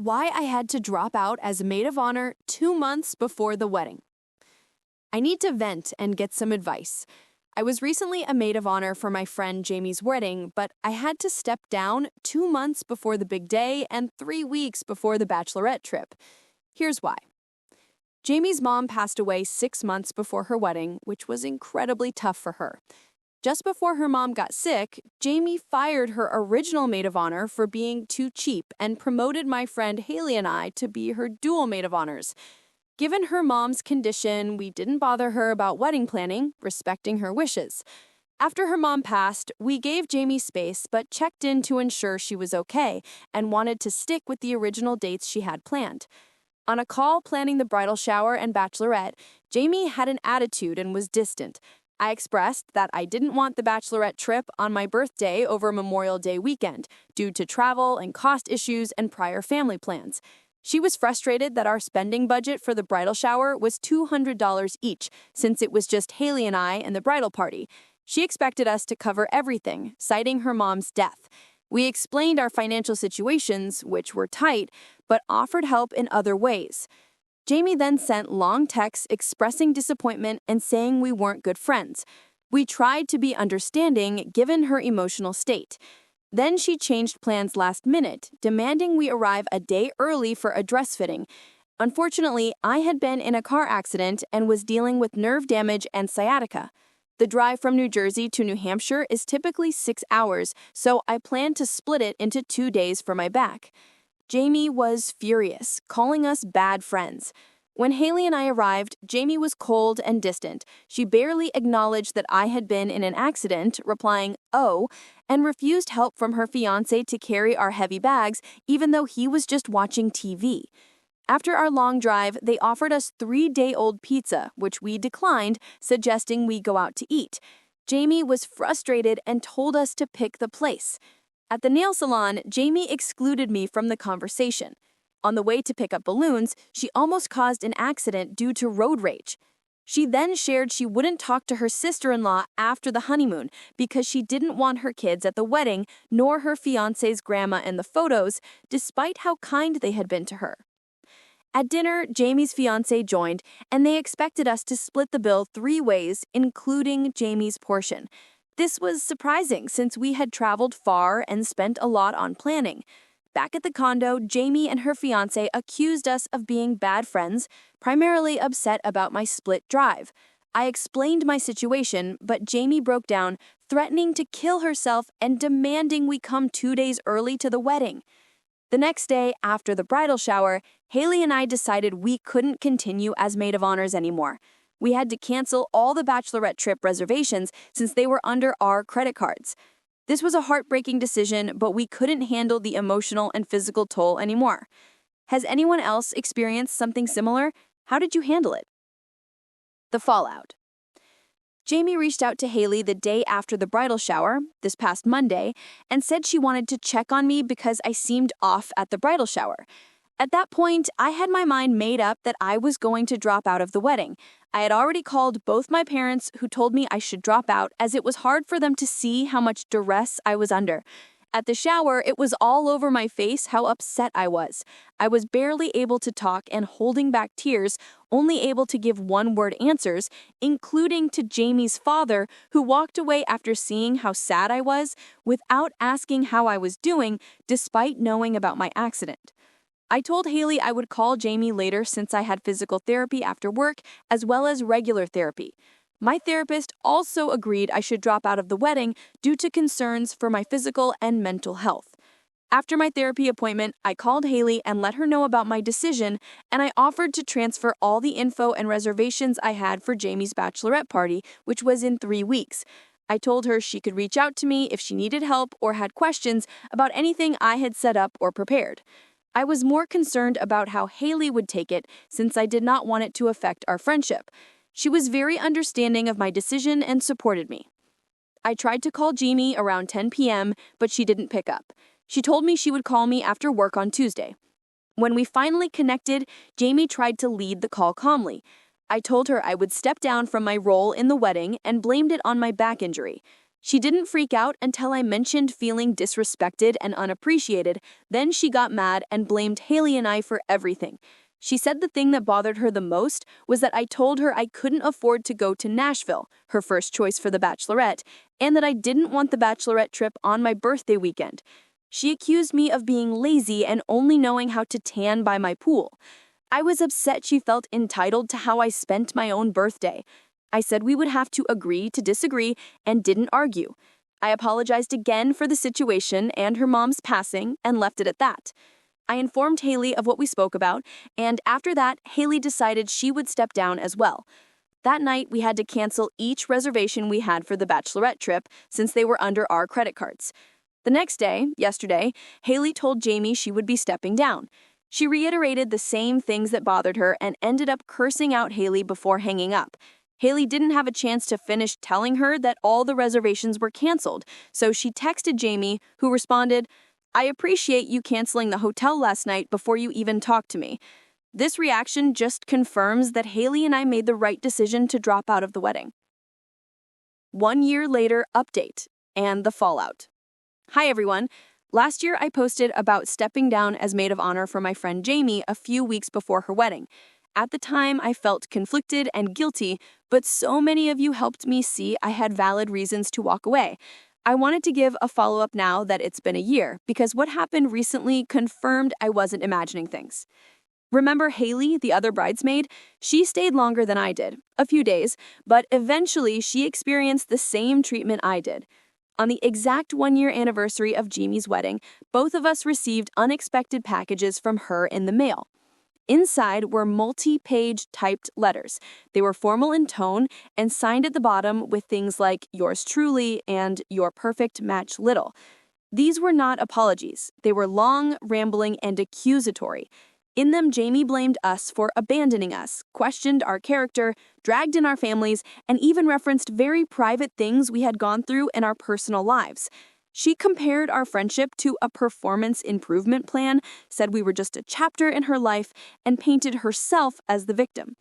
Why I had to drop out as maid of honor 2 months before the wedding. I need to vent and get some advice. I was recently a maid of honor for my friend Jamie's wedding, but I had to step down 2 months before the big day and 3 weeks before the bachelorette trip. Here's why. Jamie's mom passed away 6 months before her wedding, which was incredibly tough for her. Just before her mom got sick, Jamie fired her original maid of honor for being too cheap and promoted my friend Haley and I to be her dual maid of honors. Given her mom's condition, we didn't bother her about wedding planning, respecting her wishes. After her mom passed, we gave Jamie space but checked in to ensure she was okay and wanted to stick with the original dates she had planned. On a call planning the bridal shower and bachelorette, Jamie had an attitude and was distant. I expressed that I didn't want the bachelorette trip on my birthday over Memorial Day weekend due to travel and cost issues and prior family plans. She was frustrated that our spending budget for the bridal shower was $200 each, since it was just Haley and I and the bridal party. She expected us to cover everything, citing her mom's death. We explained our financial situations, which were tight, but offered help in other ways. Jamie then sent long texts expressing disappointment and saying we weren't good friends. We tried to be understanding given her emotional state. Then she changed plans last minute, demanding we arrive a day early for a dress fitting. Unfortunately, I had been in a car accident and was dealing with nerve damage and sciatica. The drive from New Jersey to New Hampshire is typically 6 hours, so I planned to split it into 2 days for my back. Jamie was furious, calling us bad friends. When Haley and I arrived, Jamie was cold and distant. She barely acknowledged that I had been in an accident, replying, "Oh," and refused help from her fiancé to carry our heavy bags, even though he was just watching TV. After our long drive, they offered us 3-day-old pizza, which we declined, suggesting we go out to eat. Jamie was frustrated and told us to pick the place. At the nail salon, Jamie excluded me from the conversation. On the way to pick up balloons, she almost caused an accident due to road rage. She then shared she wouldn't talk to her sister-in-law after the honeymoon because she didn't want her kids at the wedding nor her fiancé's grandma in the photos, despite how kind they had been to her. At dinner, Jamie's fiancé joined, and they expected us to split the bill 3 ways, including Jamie's portion. This was surprising since we had traveled far and spent a lot on planning. Back at the condo, Jamie and her fiancé accused us of being bad friends, primarily upset about my split drive. I explained my situation, but Jamie broke down, threatening to kill herself and demanding we come 2 days early to the wedding. The next day, after the bridal shower, Haley and I decided we couldn't continue as maid of honors anymore. We had to cancel all the bachelorette trip reservations since they were under our credit cards. This was a heartbreaking decision, but we couldn't handle the emotional and physical toll anymore. Has anyone else experienced something similar? How did you handle it? The fallout. Jamie reached out to Haley the day after the bridal shower, this past Monday, and said she wanted to check on me because I seemed off at the bridal shower. At that point, I had my mind made up that I was going to drop out of the wedding. I had already called both my parents, who told me I should drop out as it was hard for them to see how much duress I was under. At the shower, it was all over my face how upset I was. I was barely able to talk and holding back tears, only able to give one-word answers, including to Jamie's father, who walked away after seeing how sad I was without asking how I was doing, despite knowing about my accident. I told Haley I would call Jamie later since I had physical therapy after work as well as regular therapy. My therapist also agreed I should drop out of the wedding due to concerns for my physical and mental health. After my therapy appointment, I called Haley and let her know about my decision, and I offered to transfer all the info and reservations I had for Jamie's bachelorette party, which was in 3 weeks. I told her she could reach out to me if she needed help or had questions about anything I had set up or prepared. I was more concerned about how Haley would take it since I did not want it to affect our friendship. She was very understanding of my decision and supported me. I tried to call Jamie around 10 p.m., but she didn't pick up. She told me she would call me after work on Tuesday. When we finally connected, Jamie tried to lead the call calmly. I told her I would step down from my role in the wedding and blamed it on my back injury. She didn't freak out until I mentioned feeling disrespected and unappreciated. Then she got mad and blamed Haley and I for everything. She said the thing that bothered her the most was that I told her I couldn't afford to go to Nashville, her first choice for the Bachelorette, and that I didn't want the Bachelorette trip on my birthday weekend. She accused me of being lazy and only knowing how to tan by my pool. I was upset she felt entitled to how I spent my own birthday. I said we would have to agree to disagree and didn't argue. I apologized again for the situation and her mom's passing and left it at that. I informed Haley of what we spoke about, and after that, Haley decided she would step down as well. That night, we had to cancel each reservation we had for the Bachelorette trip since they were under our credit cards. The next day, yesterday, Haley told Jamie she would be stepping down. She reiterated the same things that bothered her and ended up cursing out Haley before hanging up. Haley didn't have a chance to finish telling her that all the reservations were canceled, so she texted Jamie, who responded, "I appreciate you canceling the hotel last night before you even talked to me." This reaction just confirms that Haley and I made the right decision to drop out of the wedding. 1 year later update and the fallout. Hi everyone. Last year I posted about stepping down as maid of honor for my friend Jamie a few weeks before her wedding. At the time, I felt conflicted and guilty, but so many of you helped me see I had valid reasons to walk away. I wanted to give a follow-up now that it's been a year, because what happened recently confirmed I wasn't imagining things. Remember Haley, the other bridesmaid? She stayed longer than I did, a few days, but eventually she experienced the same treatment I did. On the exact 1-year anniversary of Jamie's wedding, both of us received unexpected packages from her in the mail. Inside were multi-page typed letters. They were formal in tone and signed at the bottom with things like "yours truly" and "your perfect match little." These were not apologies. They were long, rambling, and accusatory. In them, Jamie blamed us for abandoning us, questioned our character, dragged in our families, and even referenced very private things we had gone through in our personal lives. She compared our friendship to a performance improvement plan, said we were just a chapter in her life, and painted herself as the victim.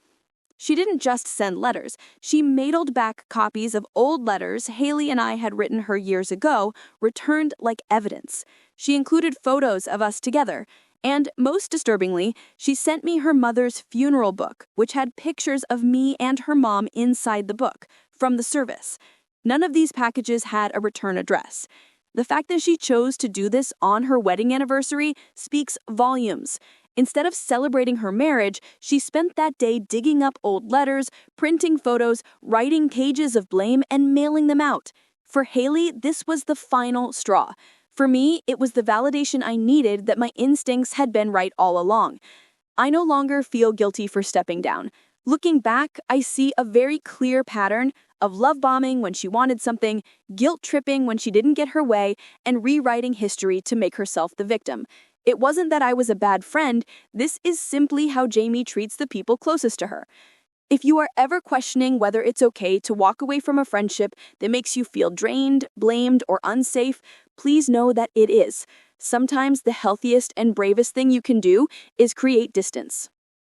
She didn't just send letters. She mailed back copies of old letters Haley and I had written her years ago, returned like evidence. She included photos of us together. And most disturbingly, she sent me her mother's funeral book, which had pictures of me and her mom inside the book, from the service. None of these packages had a return address. The fact that she chose to do this on her wedding anniversary speaks volumes. Instead of celebrating her marriage, she spent that day digging up old letters, printing photos, writing pages of blame, and mailing them out. For Haley, this was the final straw. For me, it was the validation I needed that my instincts had been right all along. I no longer feel guilty for stepping down. Looking back, I see a very clear pattern of love bombing when she wanted something, guilt tripping when she didn't get her way, and rewriting history to make herself the victim. It wasn't that I was a bad friend. This is simply how Jamie treats the people closest to her. If you are ever questioning whether it's okay to walk away from a friendship that makes you feel drained, blamed, or unsafe, please know that it is. Sometimes the healthiest and bravest thing you can do is create distance.